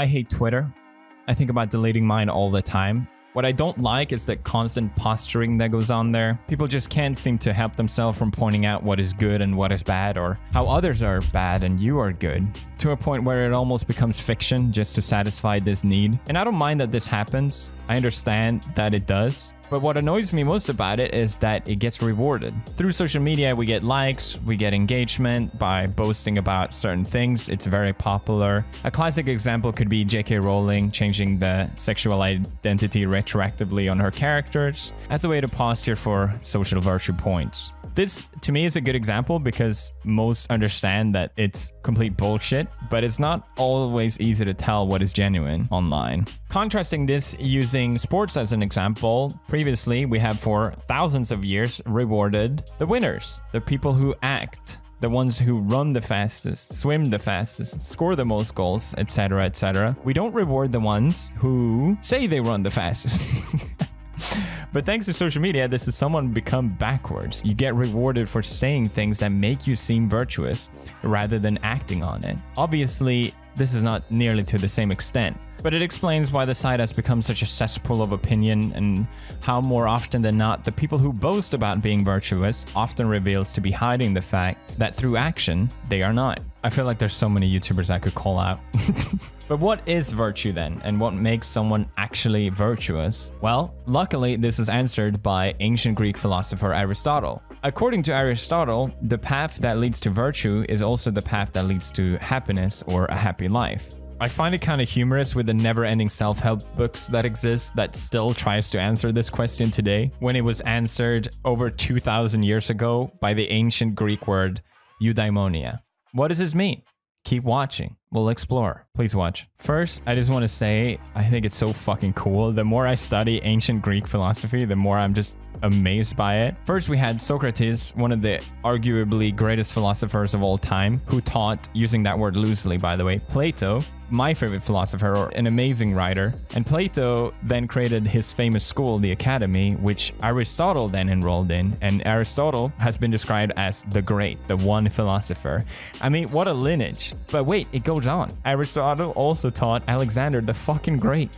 I hate Twitter. I think about deleting mine all the time. What I don't like is the constant posturing that goes on there. People just can't seem to help themselves from pointing out what is good and what is bad, or how others are bad and you are good, to a point where it almost becomes fiction just to satisfy this need. And I don't mind that this happens. I understand that it does. But what annoys me most about it is that it gets rewarded. Through social media, we get likes, we get engagement by boasting about certain things. It's very popular. A classic example could be J.K. Rowling changing the sexual identity retroactively on her characters as a way to posture for social virtue points. This, to me, is a good example because most understand that it's complete bullshit, but it's not always easy to tell what is genuine online. Contrasting this using sports as an example, previously we have for thousands of years rewarded the winners, the people who act, the ones who run the fastest, swim the fastest, score the most goals, etc., etc. We don't reward the ones who say they run the fastest. But thanks to social media, this has somewhat become backwards. You get rewarded for saying things that make you seem virtuous rather than acting on it. Obviously, this is not nearly to the same extent, but it explains why the site has become such a cesspool of opinion and how more often than not, the people who boast about being virtuous often reveals to be hiding the fact that through action, they are not. I feel like there's so many YouTubers I could call out. But what is virtue then? And what makes someone actually virtuous? Well, luckily, this was answered by ancient Greek philosopher Aristotle. According to Aristotle, the path that leads to virtue is also the path that leads to happiness or a happy life. I find it kind of humorous with the never-ending self-help books that exist that still tries to answer this question today, when it was answered over 2,000 years ago by the ancient Greek word eudaimonia. What does this mean? Keep watching. We'll explore. Please watch. First, I just want to say, I think it's so fucking cool. The more I study ancient Greek philosophy, the more I'm just amazed by it. First, we had Socrates, one of the arguably greatest philosophers of all time, who taught, using that word loosely, by the way, Plato, my favorite philosopher, or an amazing writer. And Plato then created his famous school, the Academy, which Aristotle then enrolled in. And Aristotle has been described as the great, the one philosopher. I mean, what a lineage. But wait, it goes on. Aristotle also taught Alexander the fucking Great.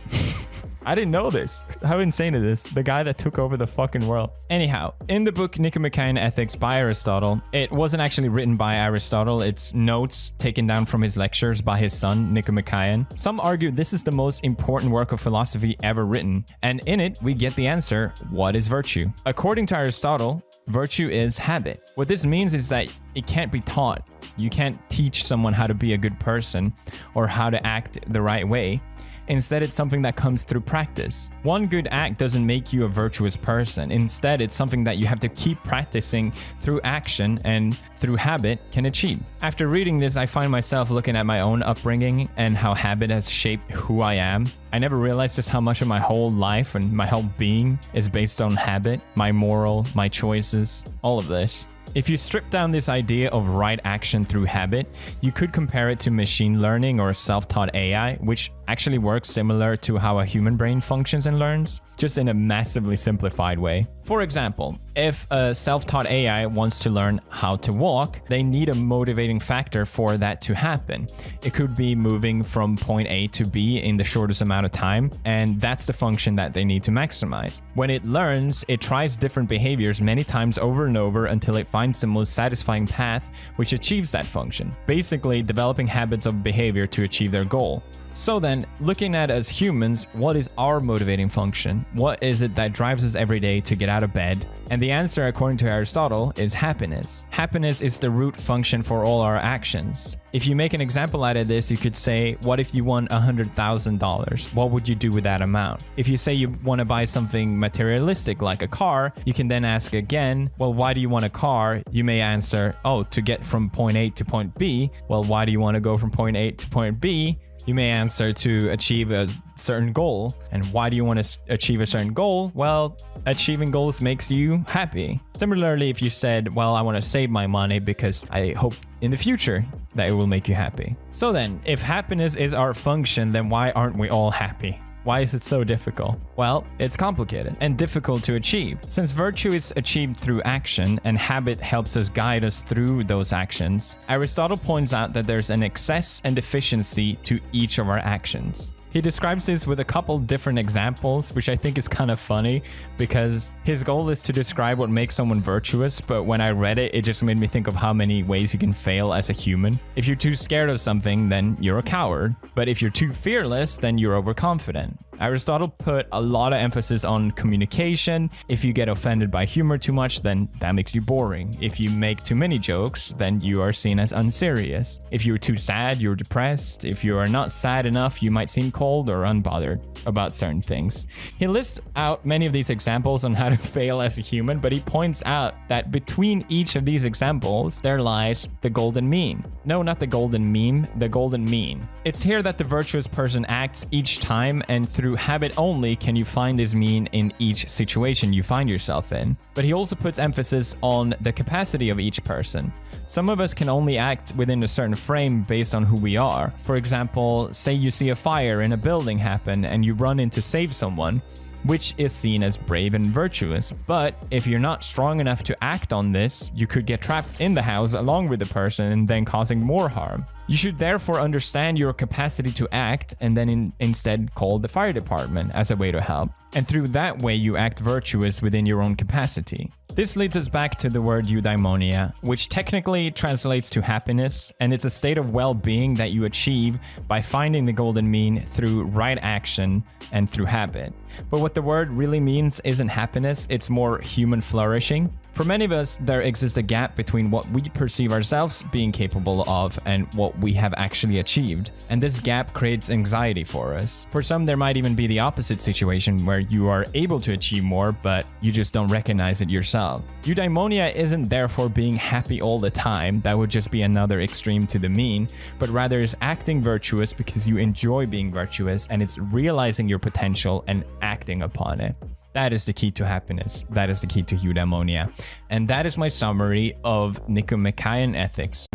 I didn't know this. How insane is this? The guy that took over the fucking world. Anyhow, in the book Nicomachean Ethics by Aristotle, it wasn't actually written by Aristotle. It's notes taken down from his lectures by his son, Nicomachean. Some argue this is the most important work of philosophy ever written. And in it, we get the answer, what is virtue? According to Aristotle, virtue is habit. What this means is that it can't be taught. You can't teach someone how to be a good person or how to act the right way. Instead, it's something that comes through practice. One good act doesn't make you a virtuous person. Instead, it's something that you have to keep practicing through action and through habit can achieve. After reading this, I find myself looking at my own upbringing and how habit has shaped who I am. I never realized just how much of my whole life and my whole being is based on habit, my moral, my choices, all of this. If you strip down this idea of right action through habit, you could compare it to machine learning or self-taught AI, which actually works similar to how a human brain functions and learns, just in a massively simplified way. For example, if a self-taught AI wants to learn how to walk, they need a motivating factor for that to happen. It could be moving from point A to B in the shortest amount of time, and that's the function that they need to maximize. When it learns, it tries different behaviors many times over and over until it finds the most satisfying path which achieves that function, basically developing habits of behavior to achieve their goal. So then, looking at as humans, what is our motivating function? What is it that drives us every day to get out of bed? And the answer, according to Aristotle, is happiness. Happiness is the root function for all our actions. If you make an example out of this, you could say, what if you won $100,000? What would you do with that amount? If you say you want to buy something materialistic like a car, you can then ask again, well, why do you want a car? You may answer, oh, to get from point A to point B. Well, why do you want to go from point A to point B? You may answer to achieve a certain goal. And why do you want to achieve a certain goal? Well, achieving goals makes you happy. Similarly, if you said, well, I want to save my money because I hope in the future that it will make you happy. So then, if happiness is our function, then why aren't we all happy? Why is it so difficult? Well, it's complicated and difficult to achieve. Since virtue is achieved through action and habit helps us guide us through those actions, Aristotle points out that there's an excess and deficiency to each of our actions. He describes this with a couple different examples, which I think is kind of funny because his goal is to describe what makes someone virtuous, but when I read it, it just made me think of how many ways you can fail as a human. If you're too scared of something, then you're a coward. But if you're too fearless, then you're overconfident. Aristotle put a lot of emphasis on communication. If you get offended by humor too much, then that makes you boring. If you make too many jokes, then you are seen as unserious. If you're too sad, you're depressed. If you are not sad enough, you might seem cold or unbothered about certain things. He lists out many of these examples on how to fail as a human, but he points out that between each of these examples, there lies the golden mean. No, not the golden meme, the golden mean. It's here that the virtuous person acts each time, and through habit only can you find this mean in each situation you find yourself in. But he also puts emphasis on the capacity of each person. Some of us can only act within a certain frame based on who we are. For example, say you see a fire in a building happen and you run in to save someone, which is seen as brave and virtuous. But if you're not strong enough to act on this, you could get trapped in the house along with the person and then causing more harm. You should therefore understand your capacity to act and then instead call the fire department as a way to help. And through that way, you act virtuous within your own capacity. This leads us back to the word eudaimonia, which technically translates to happiness, and it's a state of well-being that you achieve by finding the golden mean through right action and through habit. But what the word really means isn't happiness, it's more human flourishing. For many of us, there exists a gap between what we perceive ourselves being capable of and what we have actually achieved. And this gap creates anxiety for us. For some, there might even be the opposite situation where you are able to achieve more, but you just don't recognize it yourself. Eudaimonia isn't therefore being happy all the time, that would just be another extreme to the mean, but rather is acting virtuous because you enjoy being virtuous and it's realizing your potential and acting upon it. That is the key to happiness. That is the key to eudaimonia. And that is my summary of Nicomachean Ethics.